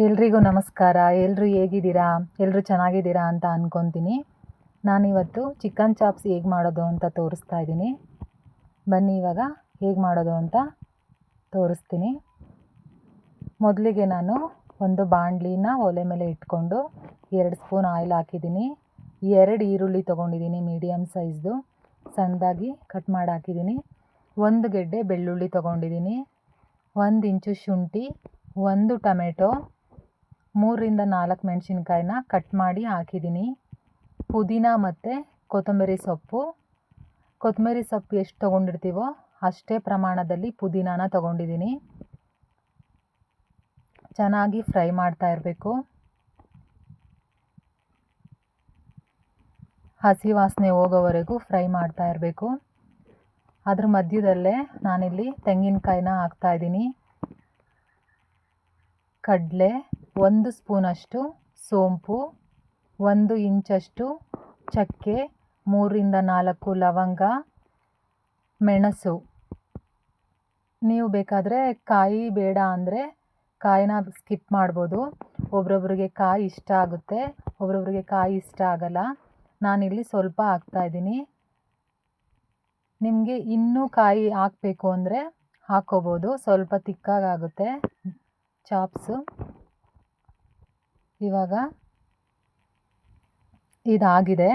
ಎಲ್ರಿಗೂ ನಮಸ್ಕಾರ. ಎಲ್ಲರೂ ಹೇಗಿದ್ದೀರಾ? ಎಲ್ಲರೂ ಚೆನ್ನಾಗಿದ್ದೀರಾ ಅಂತ ಅಂದ್ಕೊತೀನಿ. ನಾನಿವತ್ತು ಚಿಕನ್ ಚಾಪ್ಸ್ ಹೇಗೆ ಮಾಡೋದು ಅಂತ ತೋರಿಸ್ತಾ ಇದ್ದೀನಿ. ಬನ್ನಿ ಇವಾಗ ಹೇಗೆ ಮಾಡೋದು ಅಂತ ತೋರಿಸ್ತೀನಿ. ಮೊದಲಿಗೆ ನಾನು ಒಂದು ಬಾಣಲಿನ ಒಲೆ ಮೇಲೆ ಇಟ್ಕೊಂಡು 2 ಸ್ಪೂನ್ ಆಯಿಲ್ ಹಾಕಿದ್ದೀನಿ. 2 ಈರುಳ್ಳಿ ತೊಗೊಂಡಿದ್ದೀನಿ, ಮೀಡಿಯಮ್ ಸೈಜ್ದು, ಸಣ್ಣದಾಗಿ ಕಟ್ ಮಾಡಿ ಹಾಕಿದ್ದೀನಿ. 1 ಗೆಡ್ಡೆ ಬೆಳ್ಳುಳ್ಳಿ ತೊಗೊಂಡಿದ್ದೀನಿ, 1 ಇಂಚು ಶುಂಠಿ, 1 ಟೊಮೆಟೊ, 3ರಿಂದ 4 ಮೆಣಸಿನ್ಕಾಯಿನ ಕಟ್ ಮಾಡಿ ಹಾಕಿದ್ದೀನಿ. ಪುದೀನ ಮತ್ತು ಕೊತ್ತಂಬರಿ ಸೊಪ್ಪು ಎಷ್ಟು ತೊಗೊಂಡಿರ್ತೀವೋ ಅಷ್ಟೇ ಪ್ರಮಾಣದಲ್ಲಿ ಪುದೀನಾನ ತೊಗೊಂಡಿದ್ದೀನಿ. ಚೆನ್ನಾಗಿ ಫ್ರೈ ಮಾಡ್ತಾ ಇರಬೇಕು. ಹಸಿ ವಾಸನೆ ಹೋಗೋವರೆಗೂ ಫ್ರೈ ಮಾಡ್ತಾ ಇರಬೇಕು. ಅದ್ರ ಮಧ್ಯದಲ್ಲೇ ನಾನಿಲ್ಲಿ ತೆಂಗಿನಕಾಯಿನ ಹಾಕ್ತಾಯಿದ್ದೀನಿ. ಕಡಲೆ, 1 ಸ್ಪೂನಷ್ಟು ಸೋಂಪು, 1 ಇಂಚಷ್ಟು ಚಕ್ಕೆ, 3ರಿಂದ 4 ಲವಂಗ, ಮೆಣಸು. ನೀವು ಬೇಕಾದರೆ ಕಾಯಿ ಬೇಡ ಅಂದರೆ ಕಾಯಿನ ಸ್ಕಿಪ್ ಮಾಡ್ಬೋದು. ಒಬ್ರೊಬ್ರಿಗೆ ಕಾಯಿ ಇಷ್ಟ ಆಗುತ್ತೆ, ಒಬ್ರೊಬ್ರಿಗೆ ಕಾಯಿ ಇಷ್ಟ ಆಗಲ್ಲ. ನಾನಿಲ್ಲಿ ಸ್ವಲ್ಪ ಹಾಕ್ತಾಯಿದ್ದೀನಿ. ನಿಮಗೆ ಇನ್ನೂ ಕಾಯಿ ಹಾಕಬೇಕು ಅಂದರೆ ಹಾಕ್ಕೋಬೋದು, ಸ್ವಲ್ಪ ತಿಕ್ಕಾಗುತ್ತೆ ಚಾಪ್ಸು. ಇವಾಗ ಇದಾಗಿದೆ,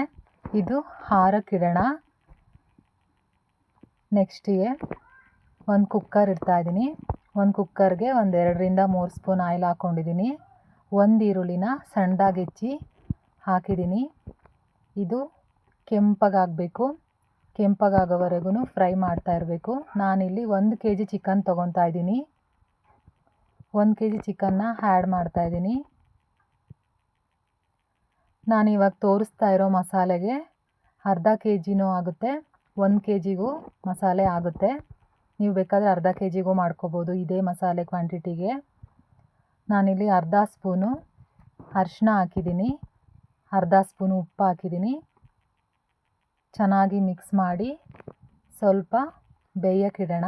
ಇದು ಹಾರಕ್ಕಿಡೋಣ. ನೆಕ್ಸ್ಟಿಗೆ ಒಂದು ಕುಕ್ಕರ್ ಇಡ್ತಾಯಿದ್ದೀನಿ. ಒಂದು ಕುಕ್ಕರ್ಗೆ 2ರಿಂದ 3 ಸ್ಪೂನ್ ಆಯಿಲ್ ಹಾಕ್ಕೊಂಡಿದ್ದೀನಿ. 1 ಈರುಳ್ಳಿನ ಸಣ್ಣದಾಗಿ ಹೆಚ್ಚಿ ಹಾಕಿದ್ದೀನಿ. ಇದು ಕೆಂಪಗಾಗಬೇಕು. ಕೆಂಪಗಾಗೋವರೆಗೂ ಫ್ರೈ ಮಾಡ್ತಾ ಇರಬೇಕು. ನಾನಿಲ್ಲಿ 1 kg ಚಿಕನ್ ತೊಗೊತಾ ಇದ್ದೀನಿ. 1 kg ಚಿಕನ್ನ ಆ್ಯಡ್ ಮಾಡ್ತಾಯಿದ್ದೀನಿ. ನಾನಿವಾಗ ತೋರಿಸ್ತಾ ಇರೋ ಮಸಾಲೆಗೆ ಅರ್ಧ kgನೂ ಆಗುತ್ತೆ, 1 kgಗೂ ಮಸಾಲೆ ಆಗುತ್ತೆ. ನೀವು ಬೇಕಾದರೆ ಅರ್ಧ kgಗೂ ಮಾಡ್ಕೋಬೋದು ಇದೇ ಮಸಾಲೆ ಕ್ವಾಂಟಿಟಿಗೆ. ನಾನಿಲ್ಲಿ ಅರ್ಧ ಸ್ಪೂನು ಅರಿಶಿನ ಹಾಕಿದ್ದೀನಿ, ಅರ್ಧ ಸ್ಪೂನು ಉಪ್ಪು ಹಾಕಿದ್ದೀನಿ. ಚೆನ್ನಾಗಿ ಮಿಕ್ಸ್ ಮಾಡಿ ಸ್ವಲ್ಪ ಬೇಯಕ್ಕಿಡೋಣ.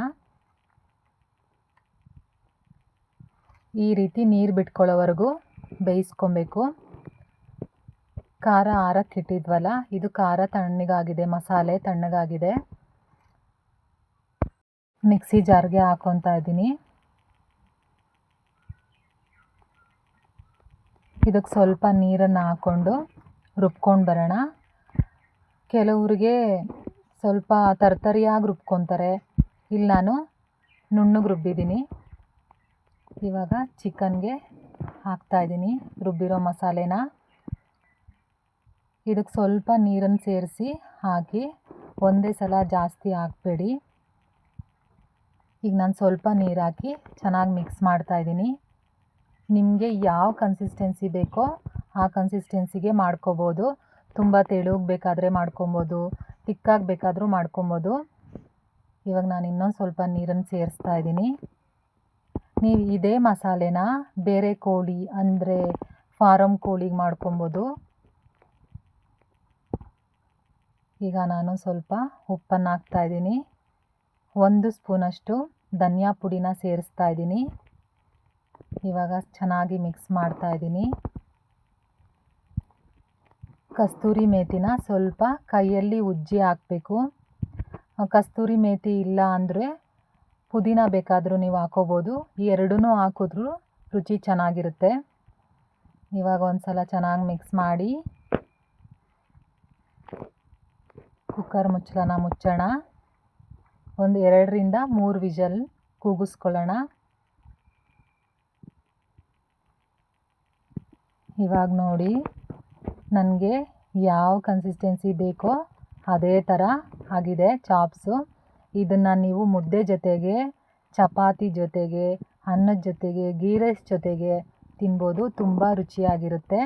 ಈ ರೀತಿ ನೀರು ಬಿಟ್ಕೊಳ್ಳೋವರೆಗೂ ಬೇಯಿಸ್ಕೊಬೇಕು. ಖಾರ ಆರಕ್ಕಿಟ್ಟಿದ್ವಲ್ಲ, ಇದು ಖಾರ ತಣ್ಣಗಾಗಿದೆ, ಮಸಾಲೆ ತಣ್ಣಗಾಗಿದೆ. ಮಿಕ್ಸಿ ಜಾರ್ಗೆ ಹಾಕ್ಕೊತಾ ಇದ್ದೀನಿ. ಇದಕ್ಕೆ ಸ್ವಲ್ಪ ನೀರನ್ನು ಹಾಕ್ಕೊಂಡು ರುಬ್ಕೊಂಡು ಬರೋಣ. ಕೆಲವ್ರಿಗೆ ಸ್ವಲ್ಪ ತರ್ತರಿಯಾಗಿ ರುಬ್ಕೊತಾರೆ, ಇಲ್ಲಿ ನಾನು ನುಣ್ಣಗೆ ರುಬ್ಬಿದ್ದೀನಿ. ಇವಾಗ ಚಿಕನ್ಗೆ ಹಾಕ್ತಾಯಿದ್ದೀನಿ ರುಬ್ಬಿರೋ ಮಸಾಲೆನ. ಇದಕ್ಕೆ ಸ್ವಲ್ಪ ನೀರನ್ನು ಸೇರಿಸಿ ಹಾಕಿ, ಒಂದೇ ಸಲ ಜಾಸ್ತಿ ಹಾಕಬೇಡಿ. ಈಗ ನಾನು ಸ್ವಲ್ಪ ನೀರು ಹಾಕಿ ಚೆನ್ನಾಗಿ ಮಿಕ್ಸ್ ಮಾಡ್ತಾಯಿದ್ದೀನಿ. ನಿಮಗೆ ಯಾವ ಕನ್ಸಿಸ್ಟೆನ್ಸಿ ಬೇಕೋ ಆ ಕನ್ಸಿಸ್ಟೆನ್ಸಿಗೆ ಮಾಡ್ಕೋಬೋದು. ತುಂಬ ತೆಳುಗೆ ಬೇಕಾದರೆ ಮಾಡ್ಕೊಬೋದು, ತಿಕ್ಕಾಗಿ ಬೇಕಾದರೂ ಮಾಡ್ಕೊಬೋದು. ಇವಾಗ ನಾನು ಇನ್ನೊಂದು ಸ್ವಲ್ಪ ನೀರನ್ನು ಸೇರಿಸ್ತಾ ಇದ್ದೀನಿ. ನೀವು ಇದೇ ಮಸಾಲೆನ ಬೇರೆ ಕೋಳಿ ಅಂದರೆ ಫಾರಮ್ ಕೋಳಿಗೆ ಮಾಡ್ಕೊಬೋದು. ಈಗ ನಾನು ಸ್ವಲ್ಪ ಉಪ್ಪನ್ನು ಹಾಕ್ತಾಯಿದ್ದೀನಿ. 1 ಸ್ಪೂನಷ್ಟು ಧನಿಯಾ ಪುಡಿನ ಸೇರಿಸ್ತಾ ಇದ್ದೀನಿ. ಇವಾಗ ಚೆನ್ನಾಗಿ ಮಿಕ್ಸ್ ಮಾಡ್ತಾಯಿದ್ದೀನಿ. ಕಸ್ತೂರಿ ಮೇಥಿನ ಸ್ವಲ್ಪ ಕೈಯಲ್ಲಿ ಉಜ್ಜಿ ಹಾಕಬೇಕು. ಕಸ್ತೂರಿ ಮೇಥಿ ಇಲ್ಲ ಅಂದರೆ ಪುದೀನ ಬೇಕಾದರೂ ನೀವು ಹಾಕೋಬೋದು. ಎರಡೂ ಹಾಕಿದ್ರೂ ರುಚಿ ಚೆನ್ನಾಗಿರುತ್ತೆ. ಇವಾಗ ಒಂದು ಸಲ ಚೆನ್ನಾಗಿ ಮಿಕ್ಸ್ ಮಾಡಿ ಕುಕ್ಕರ್ ಮುಚ್ಚಳನ ಮುಚ್ಚೋಣ. ಒಂದು 2ರಿಂದ 3 ವಿಷಲ್ ಕೂಗಿಸ್ಕೊಳ್ಳೋಣ. ಇವಾಗ ನೋಡಿ, ನನಗೆ ಯಾವ ಕನ್ಸಿಸ್ಟೆನ್ಸಿ ಬೇಕೋ ಅದೇ ಥರ ಆಗಿದೆ ಚಾಪ್ಸು. ಇದನ್ನು ನೀವು ಮುದ್ದೆ ಜೊತೆಗೆ, ಚಪಾತಿ ಜೊತೆಗೆ, ಅನ್ನದ ಜೊತೆಗೆ, ಗೀ ರೈಸ್ ಜೊತೆಗೆ ತಿನ್ಬೋದು. ತುಂಬ ರುಚಿಯಾಗಿರುತ್ತೆ.